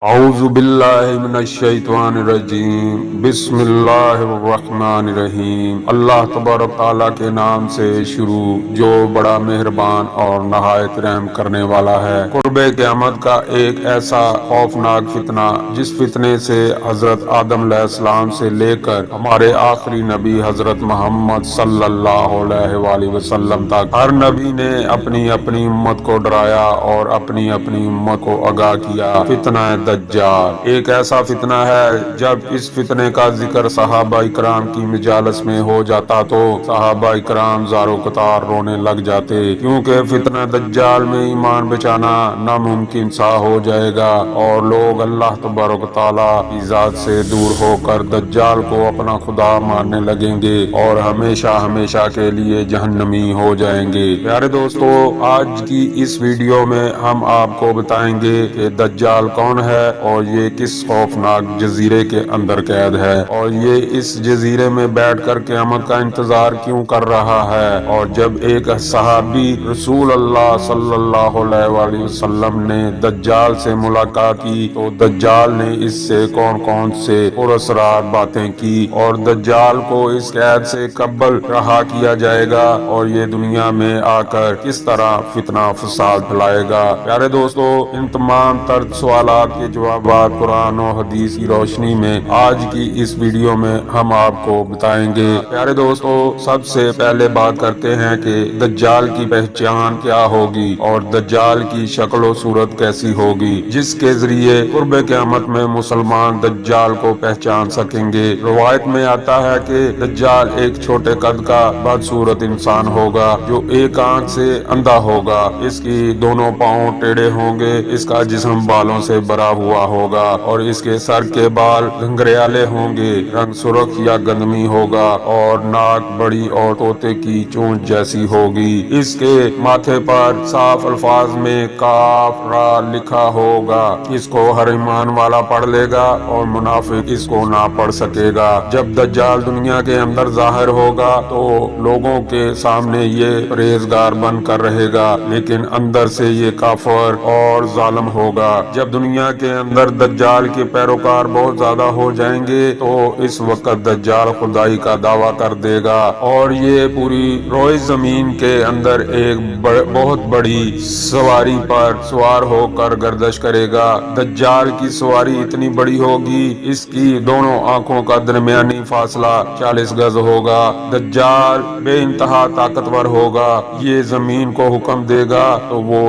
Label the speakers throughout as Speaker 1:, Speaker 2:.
Speaker 1: اعوذ باللہ من الشیطان الرجیم بسم اللہ الرحمن الرحیم۔ اللہ تبارک تعالیٰ کے نام سے شروع جو بڑا مہربان اور نہایت رحم کرنے والا ہے۔ قرب قیامت کا ایک ایسا خوفناک فتنہ جس فتنے سے حضرت آدم علیہ السلام سے لے کر ہمارے آخری نبی حضرت محمد صلی اللہ علیہ وآلہ وسلم تک ہر نبی نے اپنی اپنی امت کو ڈرایا اور اپنی اپنی امت کو آگاہ کیا۔ فتنہ دجال ایک ایسا فتنہ ہے، جب اس فتنے کا ذکر صحابہ اکرام کی مجالس میں ہو جاتا تو صحابہ اکرام زارو قطار رونے لگ جاتے، کیونکہ فتنہ دجال میں ایمان بچانا ناممکن سا ہو جائے گا اور لوگ اللہ تبارک تعالیٰ کی ذات سے دور ہو کر دجال کو اپنا خدا ماننے لگیں گے اور ہمیشہ ہمیشہ کے لیے جہنمی ہو جائیں گے۔ پیارے دوستو، آج کی اس ویڈیو میں ہم آپ کو بتائیں گے کہ دجال کون ہے اور یہ کس خوفناک جزیرے کے اندر قید ہے اور یہ اس جزیرے میں بیٹھ کر قیامت کا انتظار کیوں کر رہا ہے۔ اور جب ایک صحابی رسول اللہ صلی اللہ علیہ وآلہ وسلم نے دجال سے ملاقات کی تو دجال نے اس سے کون کون سے پراسرار باتیں کی اور دجال کو اس قید سے کب رہا کیا جائے گا اور یہ دنیا میں آ کر کس طرح فتنہ فساد پھیلائے گا۔ پیارے دوستو، ان تمام تر سوالات کے جوابات قرآن و حدیث کی روشنی میں آج کی اس ویڈیو میں ہم آپ کو بتائیں گے۔ پیارے دوستو، سب سے پہلے بات کرتے ہیں کہ دجال کی پہچان کیا ہوگی اور دجال کی شکل و صورت کیسی ہوگی جس کے ذریعے قرب قیامت میں مسلمان دجال کو پہچان سکیں گے۔ روایت میں آتا ہے کہ دجال ایک چھوٹے قد کا بدصورت انسان ہوگا جو ایک آنکھ سے اندھا ہوگا، اس کی دونوں پاؤں ٹیڑھے ہوں گے، اس کا جسم بالوں سے بھرا ہوا ہوگا اور اس کے سر کے بال گھنگریالے ہوں گے، رنگ سرخ یا گندمی ہوگا اور ناک بڑی اور طوطے کی چونچ جیسی ہوگی۔ اس کے ماتھے پر صاف الفاظ میں کاف را لکھا ہوگا، اس کو ہر ایمان والا پڑھ لے گا اور منافق اس کو نہ پڑھ سکے گا۔ جب دجال دنیا کے اندر ظاہر ہوگا تو لوگوں کے سامنے یہ پرہیزگار بن کر رہے گا، لیکن اندر سے یہ کافر اور ظالم ہوگا۔ جب دنیا کے اندر دجال کے پیروکار بہت زیادہ ہو جائیں گے تو اس وقت دجال خدائی کا دعویٰ کر دے گا اور یہ پوری روئے زمین کے اندر ایک بہت بڑی سواری پر سوار ہو کر گردش کرے گا۔ دجال کی سواری اتنی بڑی ہوگی، اس کی دونوں آنکھوں کا درمیانی فاصلہ 40 گز ہوگا۔ دجال بے انتہا طاقتور ہوگا، یہ زمین کو حکم دے گا تو وہ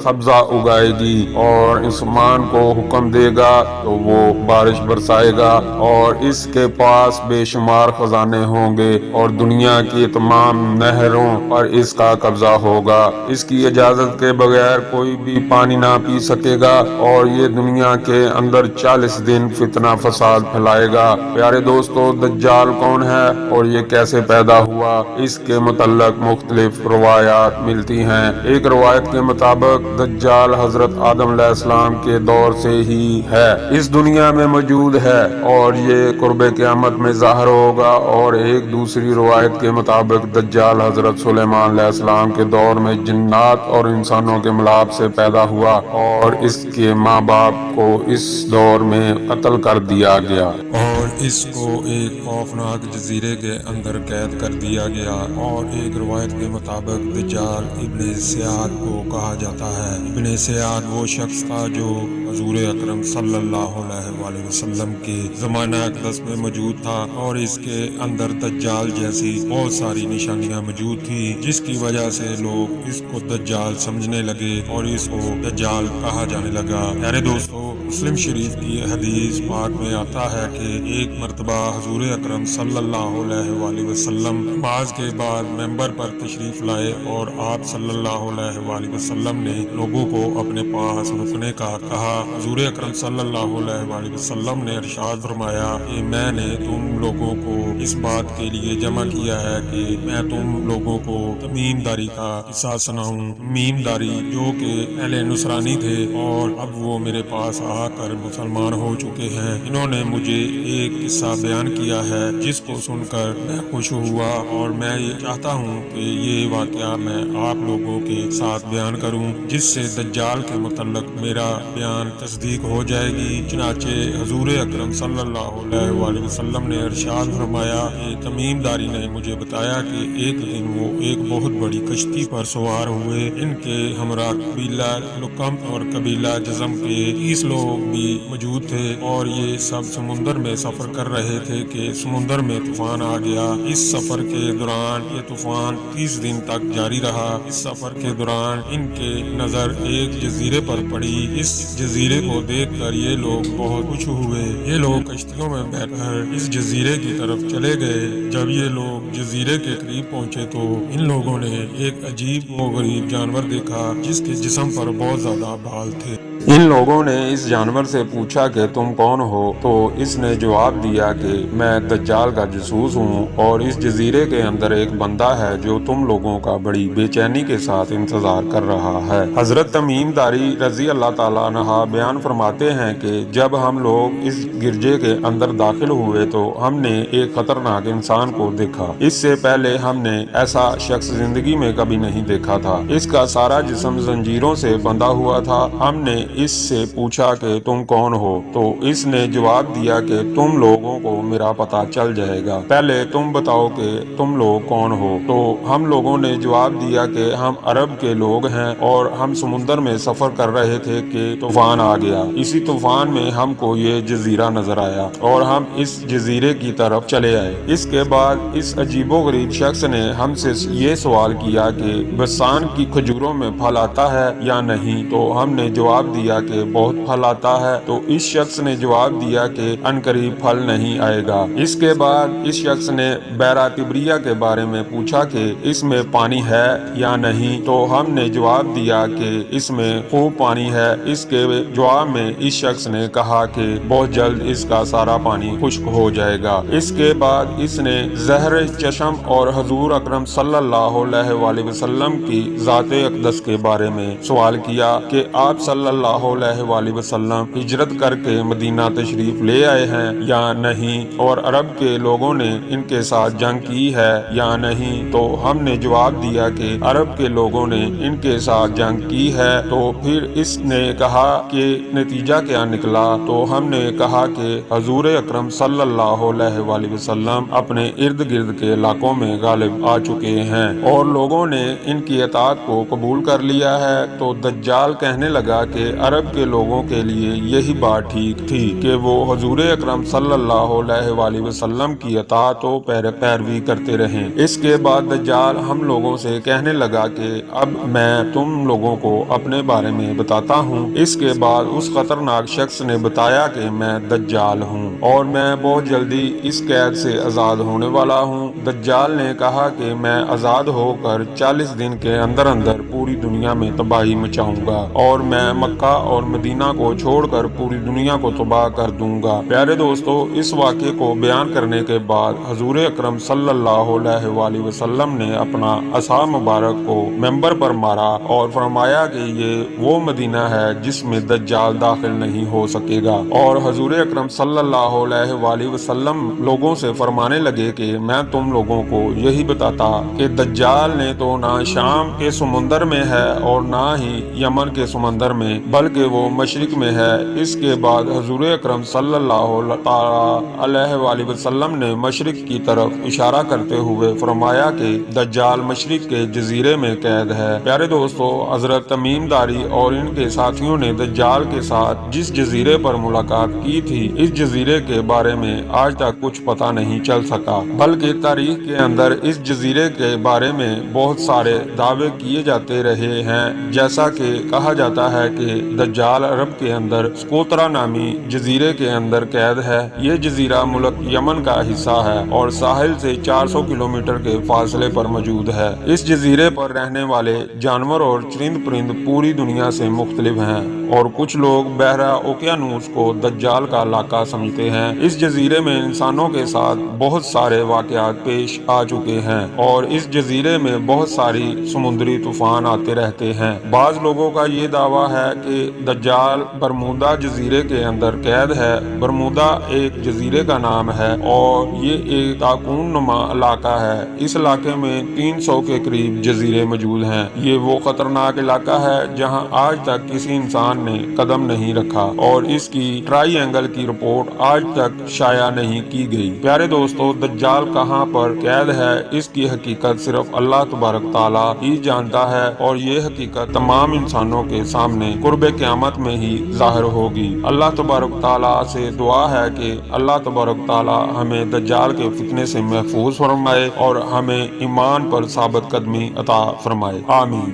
Speaker 1: سبزہ اگائے گی اور انسان کو حکم دے گا تو وہ بارش برسائے گا اور اس کے پاس بے شمار خزانے ہوں گے اور دنیا کی تمام نہروں پر اس کا قبضہ ہوگا۔ اس کی اجازت کے بغیر کوئی بھی پانی نہ پی سکے گا اور یہ دنیا کے اندر 40 دن فتنہ فساد پھیلائے گا۔ پیارے دوستو، دجال کون ہے اور یہ کیسے پیدا ہوا، اس کے متعلق مختلف روایات ملتی ہیں۔ ایک روایت کے مطابق دجال حضرت آدم علیہ السلام کے دور سے ہی ہے، اس دنیا میں موجود ہے اور یہ قرب قیامت میں ظاہر ہوگا۔ اور ایک دوسری روایت کے مطابق دجال حضرت سلیمان علیہ السلام کے دور میں جنات اور انسانوں کے ملاپ سے پیدا ہوا اور اس کے ماں باپ کو اس دور میں قتل کر دیا گیا اور اس کو ایک خوفناک جزیرے کے اندر قید کر دیا گیا۔ اور ایک روایت کے مطابق دجال ابن سیاد کو کہا جاتا ہے۔ ابن سیاد وہ شخص تھا جو حضور اکرم صلی اللہ علیہ وآلہ وسلم کے زمانہ اقدس میں موجود تھا اور اس کے اندر دجال جیسی بہت ساری نشانیاں موجود تھی، جس کی وجہ سے لوگ اس کو دجال سمجھنے لگے اور اس کو دجال کہا جانے لگا۔ پیارے دوستو، مسلم شریف کی حدیث پاک میں آتا ہے کہ ایک مرتبہ حضور اکرم صلی اللہ علیہ وآلہ وسلم نماز کے بعد ممبر پر تشریف لائے اور آپ صلی اللہ علیہ وآلہ وسلم نے لوگوں کو اپنے پاس رکنے کا کہا۔ حضور اکرم صلی اللہ علیہ وآلہ وسلم نے ارشاد فرمایا کہ میں نے تم لوگوں کو اس بات کے لیے جمع کیا ہے کہ میں تم لوگوں کو تمیم داری کا قصہ سناؤں۔ تمیم داری جو کہ پہلے نصرانی تھے اور اب وہ میرے پاس آ کر مسلمان ہو چکے ہیں، انہوں نے مجھے ایک قصہ بیان کیا ہے جس کو سن کر میں خوش ہوا اور میں یہ چاہتا ہوں کہ یہ واقعہ میں آپ لوگوں کے ساتھ بیان کروں، جس سے دجال کے متعلق میرا بیان
Speaker 2: تصدیق ہو جائے گی۔ چنانچہ حضور اکرم صلی اللہ علیہ وآلہ وسلم نے ارشاد فرمایا کہ تمیم داری نے مجھے بتایا کہ ایک دن وہ ایک بہت بڑی کشتی پر سوار ہوئے۔ ان کے ہمراہ قبیلہ لقم اور قبیلہ جزم کے 30 لوگ بھی موجود تھے، اور یہ سب سمندر میں سفر کر رہے تھے کہ سمندر میں طوفان آ گیا۔ اس سفر کے دوران یہ طوفان 30 دن تک جاری رہا۔ اس سفر کے دوران ان کے نظر ایک جزیرے پر پڑی۔ اس جزیرے کو دیکھ کر یہ لوگ بہت خوش ہوئے۔ یہ لوگ کشتیوں میں بیٹھ کر اس جزیرے کی طرف چلے گئے۔ جب یہ لوگ جزیرے کے قریب پہنچے تو ان لوگوں نے ایک عجیب و غریب جانور دیکھا جس کے جسم پر بہت زیادہ بال تھے۔
Speaker 1: ان لوگوں نے اس جانور سے پوچھا کہ تم کون ہو؟ تو اس نے جواب دیا کہ میں دجال کا جاسوس ہوں، اور اس جزیرے کے اندر ایک بندہ ہے جو تم لوگوں کا بڑی بے چینی کے ساتھ انتظار کر رہا ہے۔ حضرت تمیم داری رضی اللہ تعالیٰ عنہ بیان فرماتے ہیں کہ جب ہم لوگ اس گرجے کے اندر داخل ہوئے تو ہم نے ایک خطرناک انسان کو دیکھا۔ اس سے پہلے ہم نے ایسا شخص زندگی میں کبھی نہیں دیکھا تھا۔ اس کا سارا جسم زنجیروں سے بندھا ہوا تھا۔ ہم نے اس سے پوچھا کہ تم کون ہو؟ تو اس نے جواب دیا کہ تم لوگوں کو میرا پتہ چل جائے گا، پہلے تم بتاؤ کہ تم لوگ کون ہو۔ تو ہم لوگوں نے جواب دیا کہ ہم عرب کے لوگ ہیں، اور ہم سمندر میں سفر کر رہے تھے کہ طوفان آ گیا۔ اسی طوفان میں ہم کو یہ جزیرہ نظر آیا اور ہم اس جزیرے کی طرف چلے آئے۔ اس کے بعد اس عجیب و غریب شخص نے ہم سے یہ سوال کیا کہ بسان کی کھجوروں میں پھل آتا ہے یا نہیں؟ تو ہم نے جواب دیا کہ بہت پھل آتا ہے۔ تو اس شخص نے جواب دیا کہ عنقریب پھل نہیں آئے گا۔ اس کے بعد اس شخص نے بحیرہ طبریہ کے بارے میں پوچھا کہ اس میں پانی ہے یا نہیں؟ تو ہم نے جواب دیا کہ اس میں خوب پانی ہے۔ اس کے جواب میں اس شخص نے کہا کہ بہت جلد اس کا سارا پانی خشک ہو جائے گا۔ اس کے بعد اس نے زہر چشم اور حضور اکرم صلی اللہ علیہ وآلہ وسلم کی ذات اقدس کے بارے میں سوال کیا کہ آپ صلی اللہ علیہ وآلہ وسلم ہجرت کر کے مدینہ تشریف لے آئے ہیں یا نہیں، اور عرب کے لوگوں نے ان کے ساتھ جنگ کی ہے یا نہیں؟ تو ہم نے جواب دیا کہ عرب کے لوگوں نے ان کے ساتھ جنگ کی ہے۔ تو پھر اس نے کہا کہ نتیجہ کیا نکلا؟ تو ہم نے کہا کہ حضور اکرم صلی اللہ علیہ وآلہ وسلم اپنے ارد گرد کے علاقوں میں غالب آ چکے ہیں اور لوگوں نے ان کی اطاعت کو قبول کر لیا ہے۔ تو دجال کہنے لگا کہ عرب کے لوگوں کے لیے یہی بات ٹھیک تھی کہ وہ حضور اکرم صلی اللہ علیہ وآلہ وسلم کی اطاعت و پیروی کرتے رہیں۔ اس کے بعد دجال ہم لوگوں سے کہنے لگا کہ اب میں تم لوگوں کو اپنے بارے میں بتاتا ہوں۔ اس کے بعد اس خطرناک شخص نے بتایا کہ میں دجال ہوں اور میں بہت جلدی اس قید سے آزاد ہونے والا ہوں۔ دجال نے کہا کہ میں آزاد ہو کر 40 دن کے اندر اندر پوری دنیا میں تباہی مچاؤں گا، اور میں مکہ اور مدینہ کو چھوڑ کر پوری دنیا کو تباہ کر دوں گا۔ پیارے دوستو، اس واقعے کو بیان کرنے کے بعد حضور اکرم صلی اللہ علیہ وآلہ وسلم نے اپنا عصا مبارک کو منبر پر مارا اور فرمایا کہ یہ وہ مدینہ ہے جس میں دجال داخل نہیں ہو سکے گا، اور حضور اکرم صلی اللہ علیہ وآلہ وسلم لوگوں سے فرمانے لگے کہ میں تم لوگوں کو یہی بتاتا کہ دجال نے تو نہ شام کے سمندر میں ہے اور نہ ہی یمن کے سمندر میں، بلکہ وہ مشرق میں ہے۔ اس کے بعد حضور اکرم صلی اللہ علیہ وآلہ وسلم نے مشرق کی طرف اشارہ کرتے ہوئے فرمایا کہ دجال مشرق کے جزیرے میں قید ہے۔ پیارے دوستو، حضرت تمیم داری اور ان کے ساتھیوں نے دجال کے ساتھ جس جزیرے پر ملاقات کی تھی، اس جزیرے کے بارے میں آج تک کچھ پتہ نہیں چل سکا، بلکہ تاریخ کے اندر اس جزیرے کے بارے میں بہت سارے دعوے کیے جاتے رہے ہیں، جیسا کہ کہا جاتا ہے کہ دجال عرب کے اندر سکوترا نامی جزیرے کے اندر قید ہے۔ یہ جزیرہ ملک یمن کا حصہ ہے اور ساحل سے 400 کلومیٹر کے فاصلے پر موجود ہے۔ اس جزیرے پر رہنے والے جانور اور چرند پرند پوری دنیا سے مختلف ہیں، اور کچھ لوگ بحیرہ اوقیانوس کو دجال کا علاقہ سمجھتے ہیں۔ اس جزیرے میں انسانوں کے ساتھ بہت سارے واقعات پیش آ چکے ہیں، اور اس جزیرے میں بہت ساری سمندری طوفان آتے رہتے ہیں۔ بعض لوگوں کا یہ دعویٰ ہے کہ دجال برمودا جزیرے کے اندر قید ہے۔ برمودا ایک جزیرے کا نام ہے اور یہ ایک تاکون نما علاقہ ہے۔ اس علاقے میں 300 کے قریب جزیرے موجود ہیں۔ یہ وہ خطرناک علاقہ ہے جہاں آج تک کسی انسان نے قدم نہیں رکھا اور اس کی ٹرائی اینگل کی رپورٹ آج تک شائع نہیں کی گئی۔ پیارے دوستو، دجال کہاں پر قید ہے اس کی حقیقت صرف اللہ تبارک تعالیٰ ہی جانتا ہے، اور یہ حقیقت تمام انسانوں کے سامنے قرب قیامت میں ہی ظاہر ہوگی۔ اللہ تبارک تعالیٰ سے دعا ہے کہ اللہ تبارک تعالیٰ ہمیں دجال کے فتنے سے محفوظ فرمائے اور ہمیں ایمان پر ثابت قدمی عطا فرمائے، آمین۔